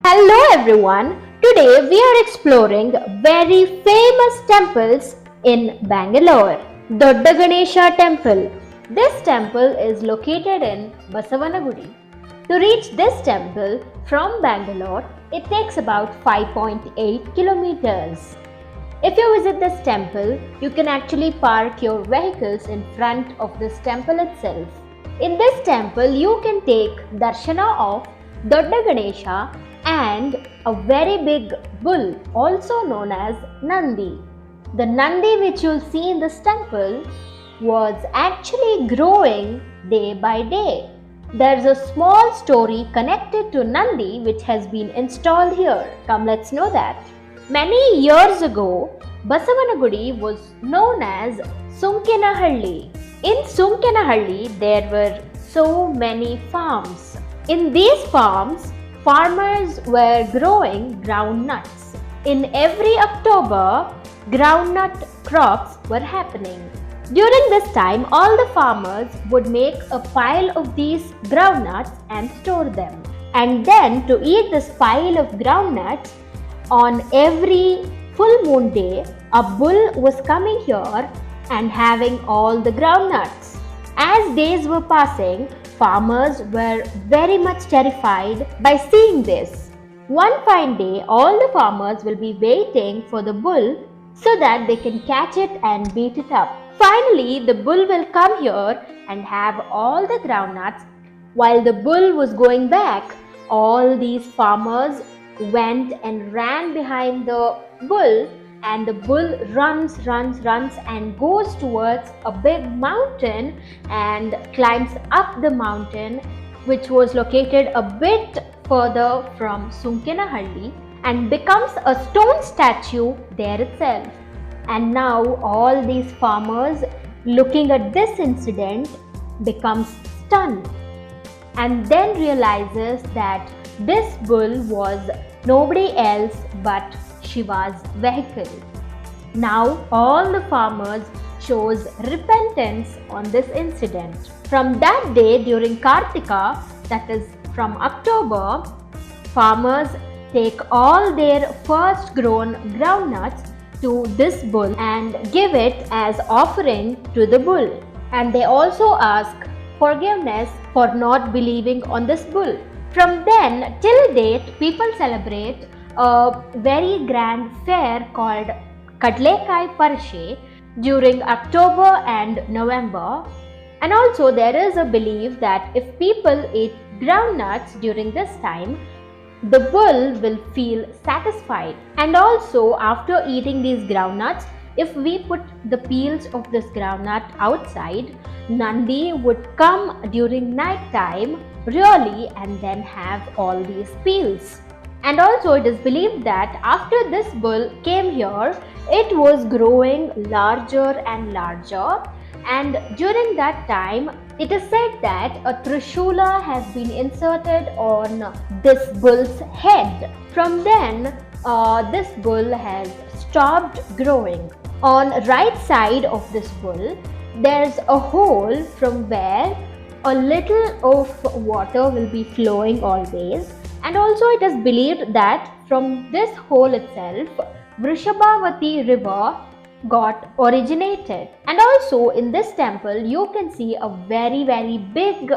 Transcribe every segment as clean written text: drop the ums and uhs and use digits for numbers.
Hello everyone. Today we are exploring very famous temples in Bangalore. Dodda Ganesha Temple. This temple is located in Basavanagudi. To reach this temple from Bangalore, it takes about 5.8 kilometers. If you visit this temple, you can actually park your vehicles in front of this temple itself. In this temple, you can take darshana of Dodda Ganesha and a very big bull, also known as Nandi. The Nandi which you'll see in this temple was actually growing day by day. There's a small story connected to Nandi which has been installed here. Come, let's know that. Many years ago, Basavanagudi was known as Sunkenahalli. In Sunkenahalli, there were so many farms. In these farms, farmers were growing groundnuts. In every October, groundnut crops were happening. During this time, all the farmers would make a pile of these groundnuts and store them. And then to eat this pile of groundnuts, on every full moon day, a bull was coming here and having all the groundnuts. As days were passing, farmers were very much terrified by seeing this. One fine day, all the farmers will be waiting for the bull so that they can catch it and beat it up. Finally, the bull will come here and have all the groundnuts. While the bull was going back, all these farmers went and ran behind the bull, and the bull runs and goes towards a big mountain and climbs up the mountain, which was located a bit further from Sunkenahalli, and becomes a stone statue there itself. And now all these farmers, looking at this incident, becomes stunned and then realizes that this bull was nobody else but Shiva's vehicle. Now all the farmers shows repentance on this incident. From that day, during Kartika, that is from October, farmers take all their first grown groundnuts to this bull and give it as offering to the bull. And they also ask forgiveness for not believing on this bull. From then till date, people celebrate a very grand fair called Kadlekai Parshe during October and November. And also there is a belief that if people eat groundnuts during this time, the bull will feel satisfied. And also after eating these groundnuts, if we put the peels of this groundnut outside, Nandi would come during night time really and then have all these peels. And also it is believed that after this bull came here, it was growing larger and larger, and during that time it is said that a trishula has been inserted on this bull's head. From then this bull has stopped growing. On right side of this bull, there's a hole from where a little of water will be flowing always, and also it is believed that from this hole itself, Vrishabhavati river got originated. And also in this temple, you can see a very big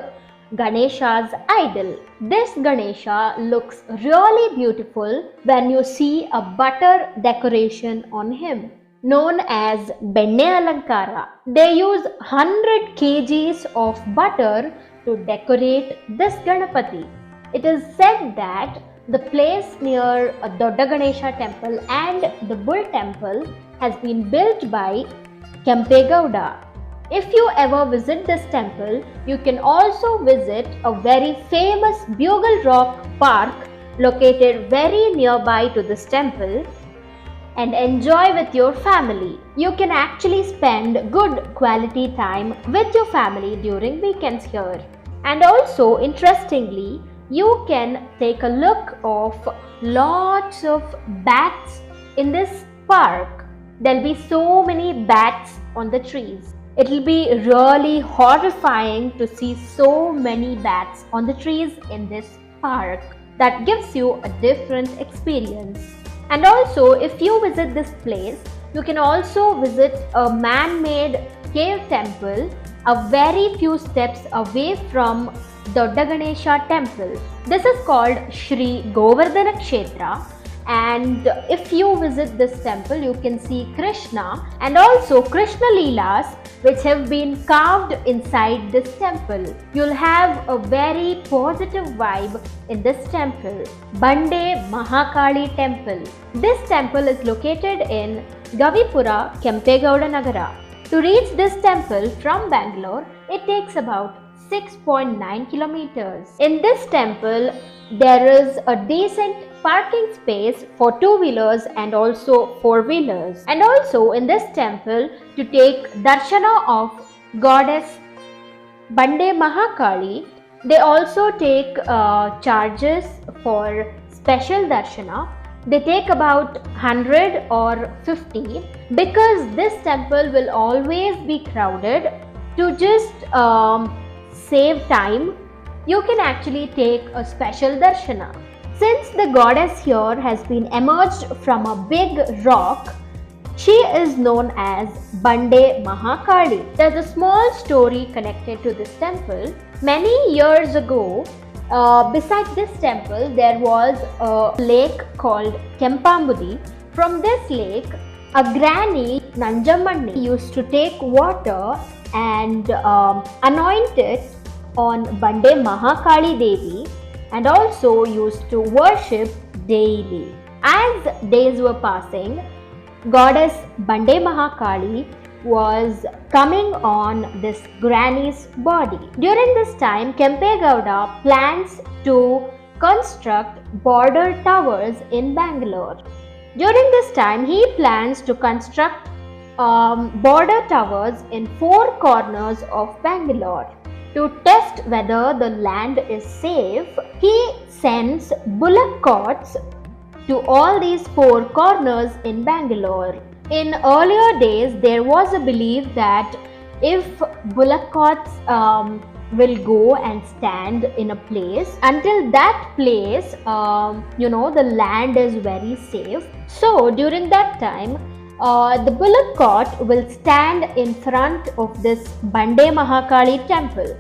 Ganesha's idol. This Ganesha looks really beautiful when you see a butter decoration on him, known as Bande Alankara. They use 100 kgs of butter to decorate this Ganapati. It is said that the place near Dodda Ganesha Temple and the Bull Temple has been built by Kempegowda. If you ever visit this temple, you can also visit a very famous Bugle Rock Park located very nearby to this temple and enjoy with your family. You can actually spend good quality time with your family during weekends here. And also, interestingly, you can take a look of lots of bats in this park. There'll be so many bats on the trees. It will be really horrifying to see so many bats on the trees in this park. that gives you a different experience. And also, if you visit this place, you can also visit a man-made cave temple a very few steps away from the Ganesha Temple. This is called Shri Govardhana Kshetra, and if you visit this temple you can see Krishna and also Krishna Leelas which have been carved inside this temple. You'll have a very positive vibe in this temple. Bande Mahakali Temple. This temple is located in Gavipura, Kempegowda Nagara. To reach this temple from Bangalore, it takes about 6.9 kilometers. In this temple, there is a decent parking space for two-wheelers and also four-wheelers. And also in this temple, to take darshana of goddess Bande Mahakali, they also take charges for special darshana. They take about 100 or 50 because this temple will always be crowded. To just save time, you can actually take a special darshana. Since the goddess here has been emerged from a big rock, she is known as Bande Mahakali. There's a small story connected to this temple. Many years ago, beside this temple, there was a lake called Kempambudi. From this lake, a granny, Nanjamanni, used to take water and anoint it on Bande Mahakali Devi and also used to worship daily. As days were passing, goddess Bande Mahakali was coming on this granny's body. During this time, Kempegowda plans to construct border towers in Bangalore. During this time, he plans to construct border towers in 4 corners of Bangalore. To test whether the land is safe, he sends bullock carts to all these 4 corners in Bangalore. In earlier days, there was a belief that if bullock carts will go and stand in a place, until that place, the land is very safe. So during that time, the bullock cart will stand in front of this Bande Mahakali temple.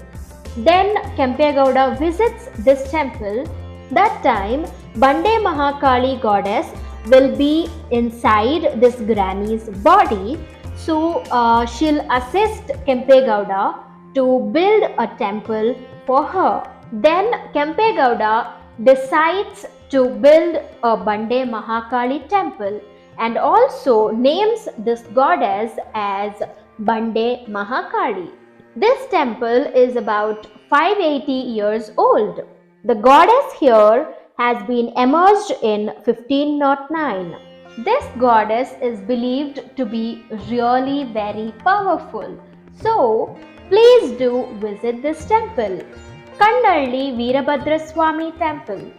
Then Kempegowda visits this temple. That time, Bande Mahakali goddess will be inside this granny's body. So she'll assist Kempegowda to build a temple for her. Then Kempegowda decides to build a Bande Mahakali temple and also names this goddess as Bande Mahakali. This temple is about 580 years old. The goddess here has been emerged in 1509. This goddess is believed to be really very powerful. So, please do visit this temple. Kandalli Veerabhadra Swami Temple.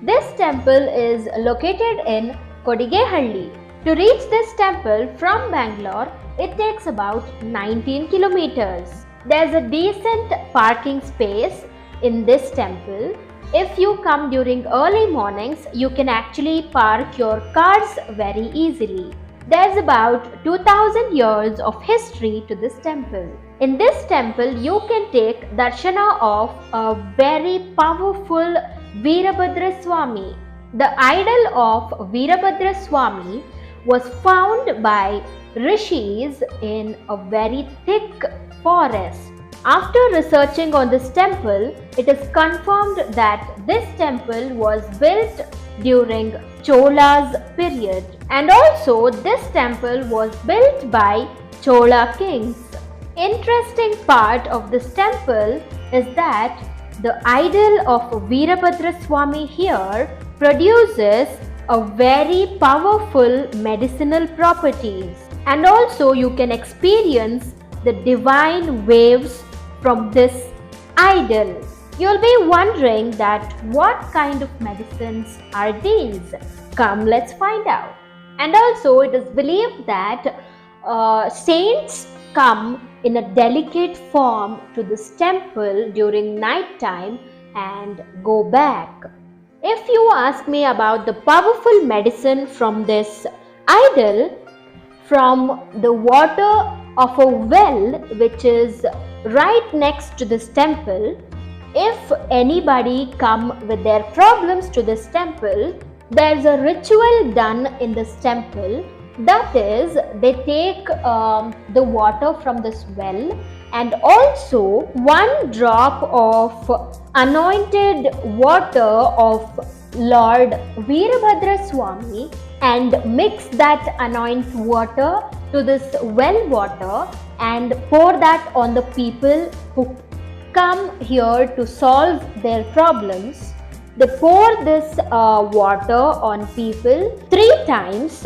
This temple is located in Kodigehalli. To reach this temple from Bangalore, it takes about 19 kilometers. There's a decent parking space in this temple. If you come during early mornings, you can actually park your cars very easily. There's about 2000 years of history to this temple. In this temple, you can take darshana of a very powerful Veerabhadra Swami. The idol of Veerabhadra Swami was found by rishis in a very thick forest. After researching on this temple, it is confirmed that this temple was built during Chola's period, and also this temple was built by Chola kings. Interesting part of this temple is that the idol of Veerabhadra Swami here produces a very powerful medicinal properties, and also you can experience the divine waves from this idol. You'll be wondering that what kind of medicines are these? Come, let's find out. And also it is believed that saints come in a delicate form to this temple during night time and go back. If you ask me about the powerful medicine from this idol, from the water of a well which is right next to this temple, if anybody come with their problems to this temple, there's a ritual done in this temple. That is, they take the water from this well and also one drop of anointed water of Lord Veerabhadra Swami and mix that anointed water to this well water and pour that on the people who come here to solve their problems. They pour this water on people 3 times.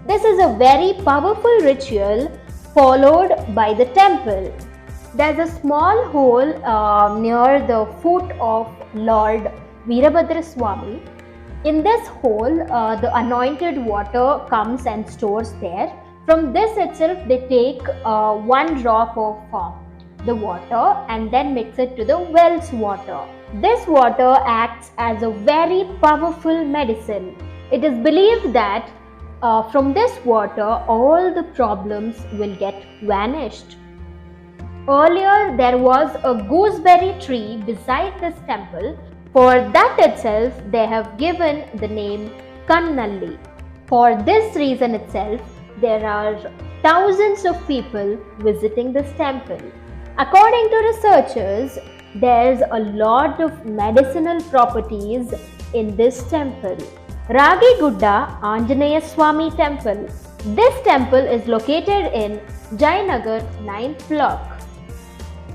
This is a very powerful ritual followed by the temple. There's a small hole near the foot of Lord Veerabhadra Swami. In this hole, the anointed water comes and stores there. From this itself, they take one drop of the water and then mix it to the well's water. This water acts as a very powerful medicine. It is believed that from this water, all the problems will get vanished. Earlier, there was a gooseberry tree beside this temple. For that itself, they have given the name Kannalli. For this reason itself, there are thousands of people visiting this temple. According to researchers, there's a lot of medicinal properties in this temple. Ragi Guda Anjanaya Swami Temple. This temple is located in Jayanagar 9th block.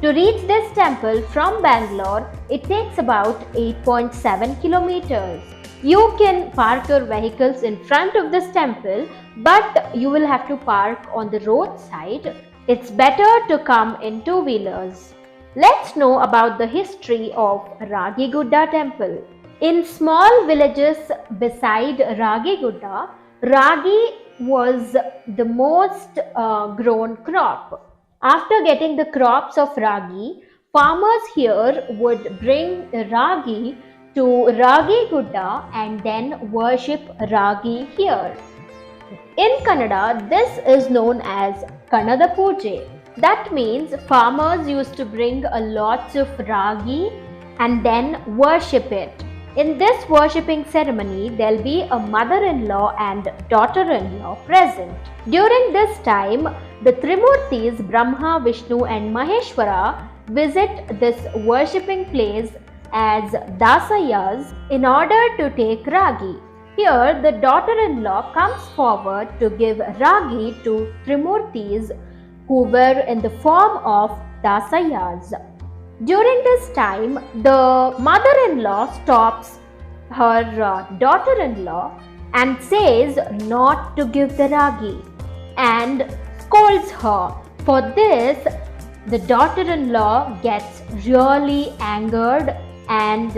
To reach this temple from Bangalore, it takes about 8.7 kilometers. You can park your vehicles in front of this temple, but you will have to park on the roadside. It's better to come in two-wheelers. Let's know about the history of Ragi Guda Temple. In small villages beside Ragi Guda, Ragi was the most grown crop. After getting the crops of Ragi, farmers here would bring Ragi to Ragi Guda and then worship Ragi here. In Kannada, this is known as Kannada Puja. That means farmers used to bring a lot of Ragi and then worship it. In this worshipping ceremony, there will be a mother-in-law and daughter-in-law present. During this time, the Trimurtis Brahma, Vishnu and Maheshwara visit this worshipping place as dasayas in order to take Ragi. Here, the daughter-in-law comes forward to give Ragi to Trimurtis who were in the form of dasayas. During this time, the mother-in-law stops her daughter-in-law and says not to give the Ragi and scolds her. For this, the daughter-in-law gets really angered and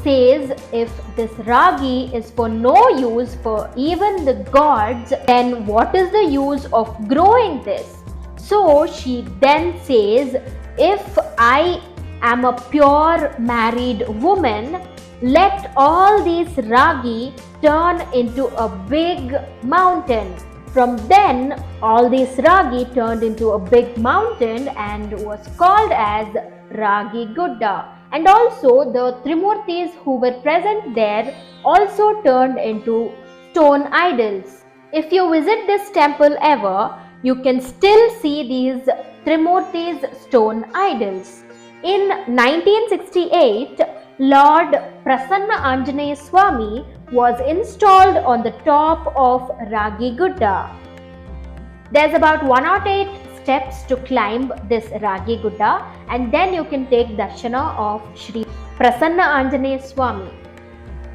says if this Ragi is for no use for even the gods, then what is the use of growing this? So she then says, if I am a pure married woman, let all these Ragi turn into a big mountain. From then, all these Ragi turned into a big mountain and was called as Ragi Guda. And also the Trimurtis who were present there also turned into stone idols. If you visit this temple ever, you can still see these Trimurtis stone idols. In 1968, Lord Prasanna Anjanaya Swami was installed on the top of Ragi Guda. There's about 108 steps to climb this Ragi Guda and then you can take darshana of Shri Prasanna Anjanaya Swami.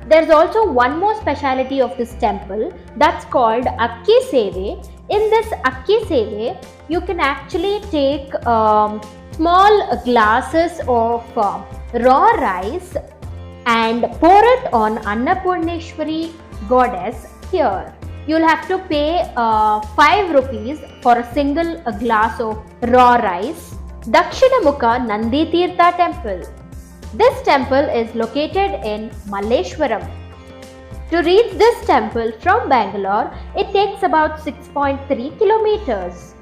There's also one more speciality of this temple that's called Akki Seve. In this Akki Seve, you can actually take small glasses of raw rice and pour it on Annapurneshwari goddess here. You'll have to pay 5 rupees for a single glass of raw rice. Dakshinamuka Nanditirta Temple. This temple is located in Malleshwaram. To reach this temple from Bangalore, it takes about 6.3 kilometers.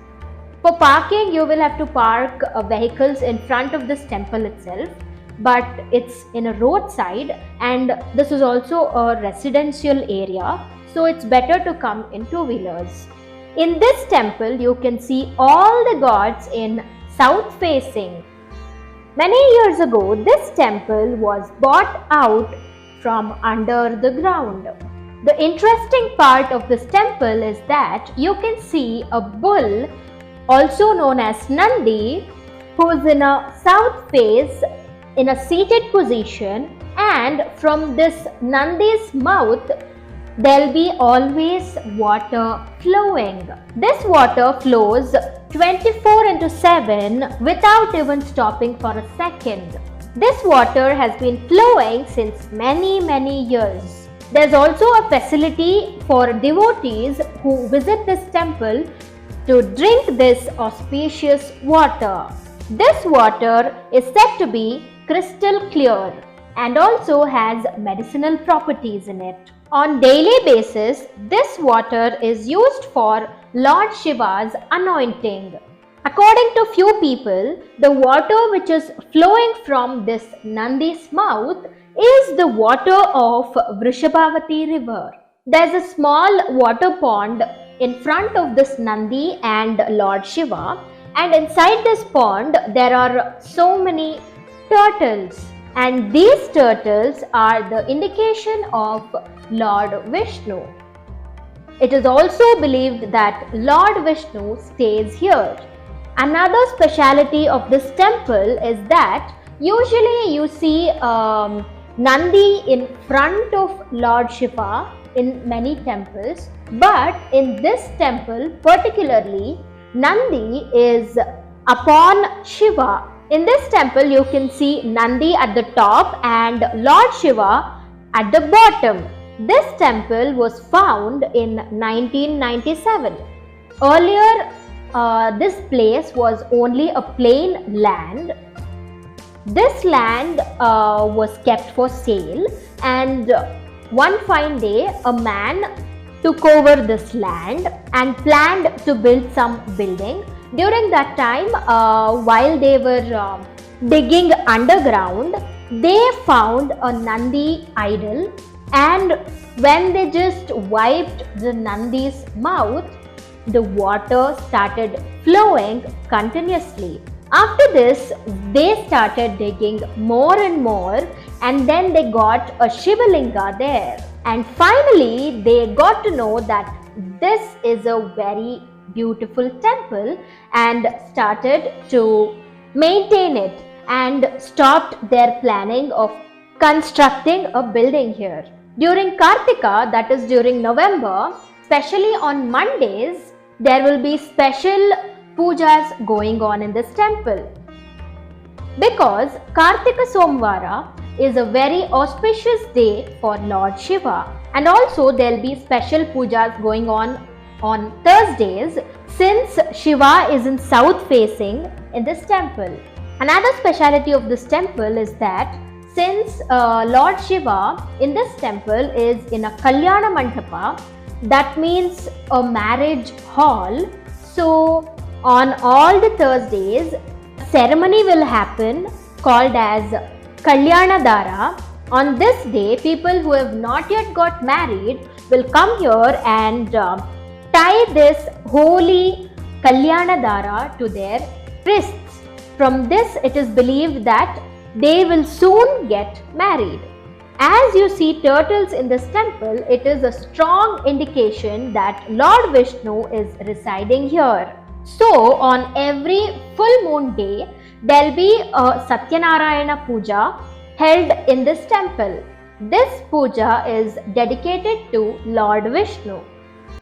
For parking, you will have to park vehicles in front of this temple itself, but it's in a roadside and this is also a residential area, so it's better to come in two-wheelers. In this temple, you can see all the gods in south facing. Many years ago, this temple was bought out from under the ground. The interesting part of this temple is that you can see a bull, also known as Nandi, who is in a south face in a seated position, and from this Nandi's mouth there'll be always water flowing. This water flows 24/7 without even stopping for a second. This water has been flowing since many years. There's also a facility for devotees who visit this temple to drink this auspicious water. This water is said to be crystal clear and also has medicinal properties in it. On daily basis, this water is used for Lord Shiva's anointing. According to few people, the water which is flowing from this Nandi's mouth is the water of Vrishabhavati river. There's a small water pond in front of this Nandi and Lord Shiva, and inside this pond there are so many turtles, and these turtles are the indication of Lord Vishnu. It is also believed that Lord Vishnu stays here. Another speciality of this temple is that usually you see Nandi in front of Lord Shiva in many temples, but in this temple particularly, Nandi is upon Shiva. In this temple you can see Nandi at the top and Lord Shiva at the bottom. This temple was found in 1997. Earlier, this place was only a plain land. This land was kept for sale, and one fine day a man took over this land and planned to build some building. During that time, while they were digging underground, they found a Nandi idol, and when they just wiped the Nandi's mouth, the water started flowing continuously. After this, they started digging more and more, and then they got a Shivalinga there. And finally, they got to know that this is a very beautiful temple and started to maintain it and stopped their planning of constructing a building here. During Kartika, that is during November, especially on Mondays, there will be special pujas going on in this temple. Because Kartika Somvara is a very auspicious day for Lord Shiva, and also there will be special pujas going on Thursdays, since Shiva is in south facing in this temple. Another speciality of this temple is that since Lord Shiva in this temple is in a Kalyana Mandapa, that means a marriage hall, so on all the Thursdays, a ceremony will happen called as Kalyana Dara. On this day, people who have not yet got married will come here and tie this holy Kalyana Dara to their wrists. From this, it is believed that they will soon get married. As you see turtles in this temple, it is a strong indication that Lord Vishnu is residing here. So, on every full moon day, there will be a Satyanarayana Puja held in this temple. This puja is dedicated to Lord Vishnu.